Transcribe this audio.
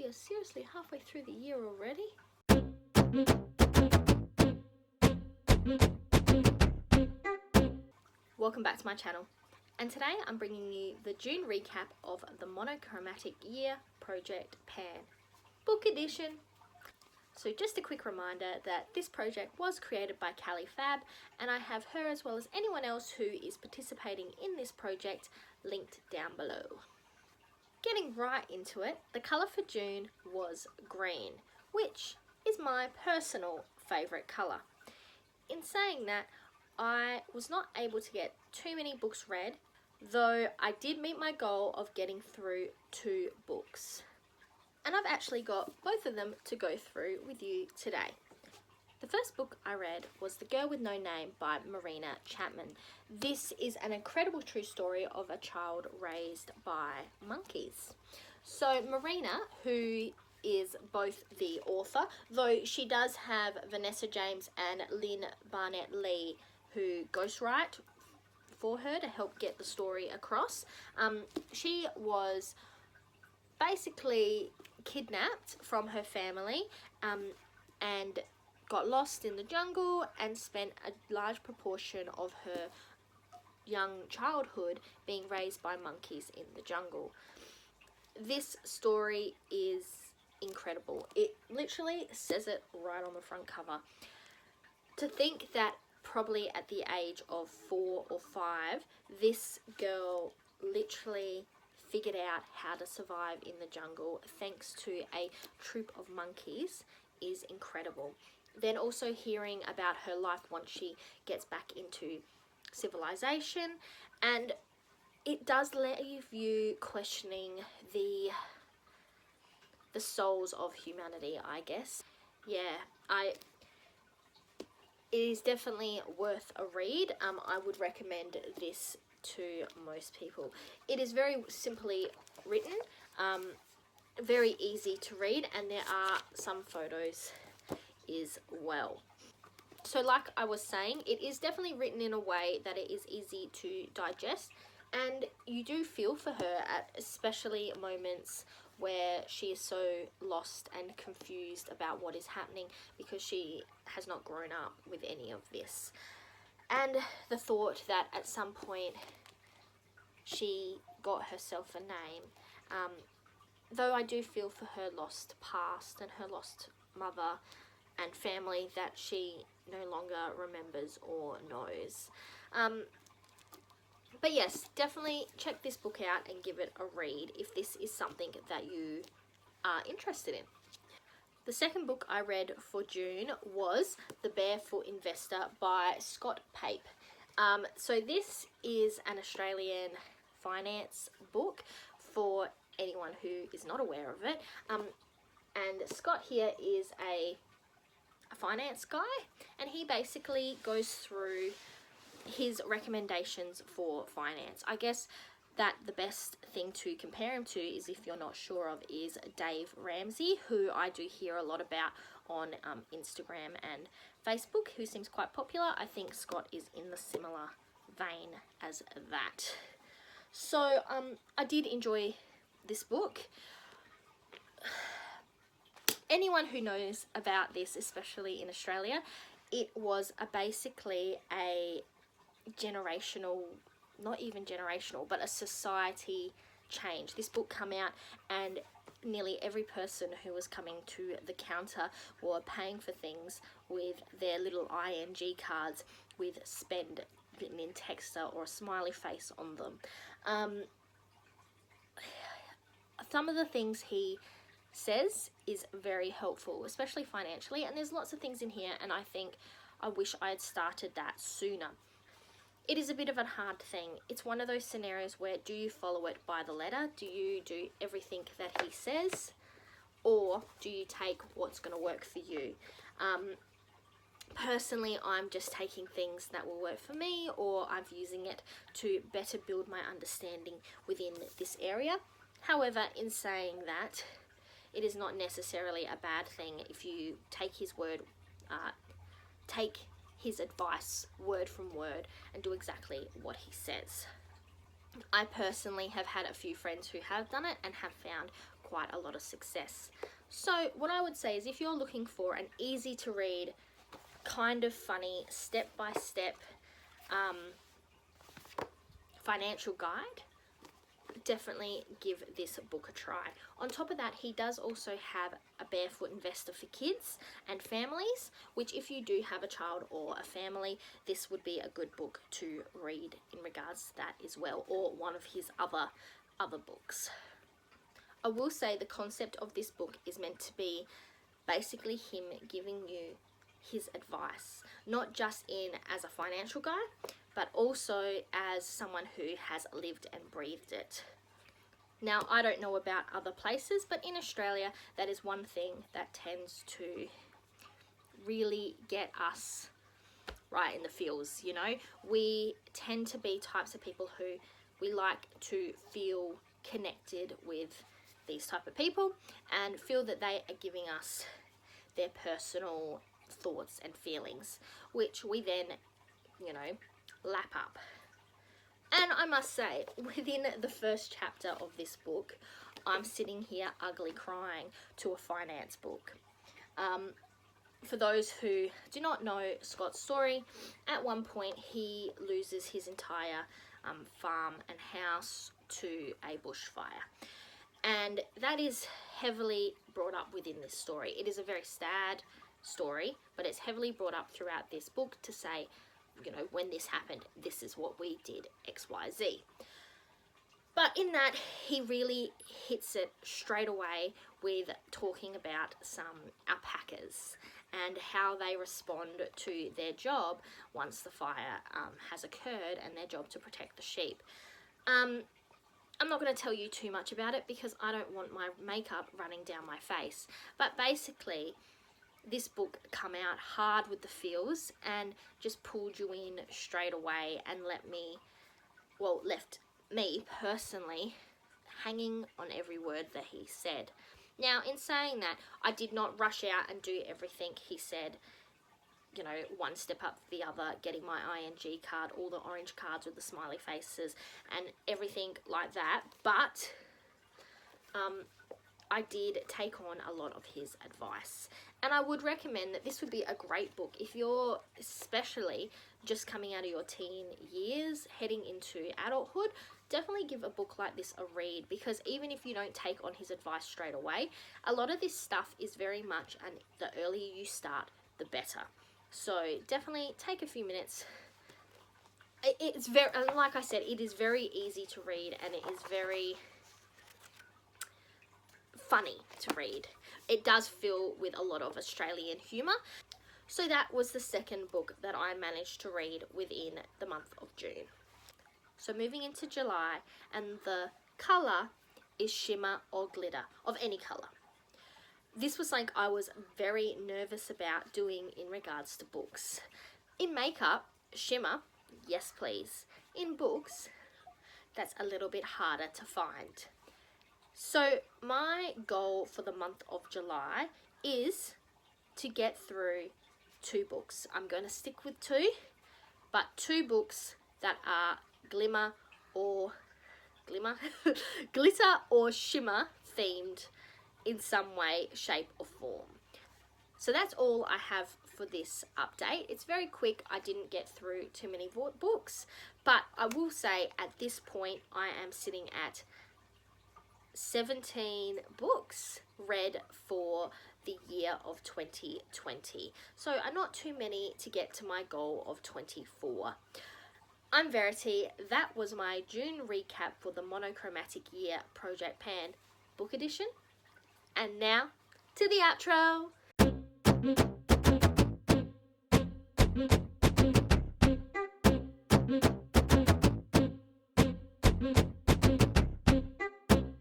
are seriously halfway through the year already. Welcome back to my channel, and today I'm bringing you the June recap of the Monochromatic Year Project Pan Book Edition. So just a quick reminder that this project was created by KaliFab, and I have her as well as anyone else who is participating in this project linked down below. Getting right into it, the colour for June was green, which is my personal favourite colour. In saying that, I was not able to get too many books read, though I did meet my goal of getting through 2 books. And I've actually got both of them to go through with you today. The first book I read was The Girl with No Name by Marina Chapman. This is an incredible true story of a child raised by monkeys. So Marina, who is both the author, though she does have Vanessa James and Lynn Barnett Lee who ghostwrite for her to help get the story across. She was basically kidnapped from her family and got lost in the jungle and spent a large proportion of her young childhood being raised by monkeys in the jungle. This story is incredible. It literally says it right on the front cover. To think that probably at the age of 4 or 5, this girl literally figured out how to survive in the jungle thanks to a troop of monkeys is incredible. Then also hearing about her life once she gets back into civilization, and it does leave you questioning the souls of humanity, I guess. Yeah, it is definitely worth a read. I would recommend this to most people. It is very simply written, very easy to read, and there are some photos as well. So like I was saying, it is definitely written in a way that it is easy to digest, and you do feel for her at especially moments where she is so lost and confused about what is happening because she has not grown up with any of this. And the thought that at some point she got herself a name, though I do feel for her lost past and her lost mother and family that she no longer remembers or knows. But yes, definitely check this book out and give it a read if this is something that you are interested in. The second book I read for June was The Barefoot Investor by Scott Pape. So this is an Australian finance book for anyone who is not aware of it. And Scott here is a finance guy, and he basically goes through his recommendations for finance. I guess that the best thing to compare him to is, if you're not sure of, is Dave Ramsey, who I do hear a lot about on Instagram and Facebook, who seems quite popular. I think Scott is in the similar vein as that. So I did enjoy this book. Anyone who knows about this, especially in Australia, it was basically a generational, not even generational, but a society change. This book came out and nearly every person who was coming to the counter were paying for things with their little ING cards with spend written in texter or a smiley face on them. Some of the things he says is very helpful, especially financially, and there's lots of things in here, and I think I wish I had started that sooner. It is a bit of a hard thing. It's one of those scenarios where, do you follow it by the letter? Do you do everything that he says? Or do you take what's going to work for you? Personally, I'm just taking things that will work for me, or I'm using it to better build my understanding within this area. However, in saying that, it is not necessarily a bad thing if you take his word, take his advice word from word and do exactly what he says. I personally have had a few friends who have done it and have found quite a lot of success. So what I would say is, if you're looking for an easy to read, kind of funny, step-by-step financial guide, definitely give this book a try. On top of that, he does also have a Barefoot Investor for kids and families, which if you do have a child or a family, this would be a good book to read in regards to that as well, or one of his other books. I will say the concept of this book is meant to be basically him giving you his advice, not just in as a financial guy, but also as someone who has lived and breathed it. Now, I don't know about other places, but in Australia, that is one thing that tends to really get us right in the feels, you know. We tend to be types of people who we like to feel connected with these type of people and feel that they are giving us their personal thoughts and feelings, which we then, you know, lap up. And I must say, within the first chapter of this book, I'm sitting here ugly crying to a finance book. For those who do not know Scott's story, at one point he loses his entire farm and house to a bushfire. And that is heavily brought up within this story. It is a very sad story, but it's heavily brought up throughout this book to say, you know, when this happened, this is what we did, XYZ. But in that, he really hits it straight away with talking about some alpacas and how they respond to their job once the fire has occurred, and their job to protect the sheep. I'm not going to tell you too much about it because I don't want my makeup running down my face. But basically, this book come out hard with the feels and just pulled you in straight away and left me personally hanging on every word that he said. Now, in saying that, I did not rush out and do everything he said, you know, one step up the other, getting my ING card, all the orange cards with the smiley faces and everything like that. But I did take on a lot of his advice. And I would recommend that this would be a great book if you're especially just coming out of your teen years, heading into adulthood. Definitely give a book like this a read, because even if you don't take on his advice straight away, a lot of this stuff is very much, and the earlier you start, the better. So definitely take a few minutes. It's very, like I said, it is very easy to read, and it is very funny to read. It does fill with a lot of Australian humour. So that was the second book that I managed to read within the month of June. So moving into July, and the colour is shimmer or glitter, of any colour. This was something I was very nervous about doing in regards to books. In makeup, shimmer, yes please. In books, that's a little bit harder to find. So my goal for the month of July is to get through 2 books. I'm going to stick with 2, but 2 books that are glitter or shimmer themed in some way, shape or form. So that's all I have for this update. It's very quick. I didn't get through too many books, but I will say at this point I am sitting at 17 books read for the year of 2020. So not too many to get to my goal of 24. I'm Verity. That was my June recap for the Monochromatic Year Project Pan book edition. And now to the outro.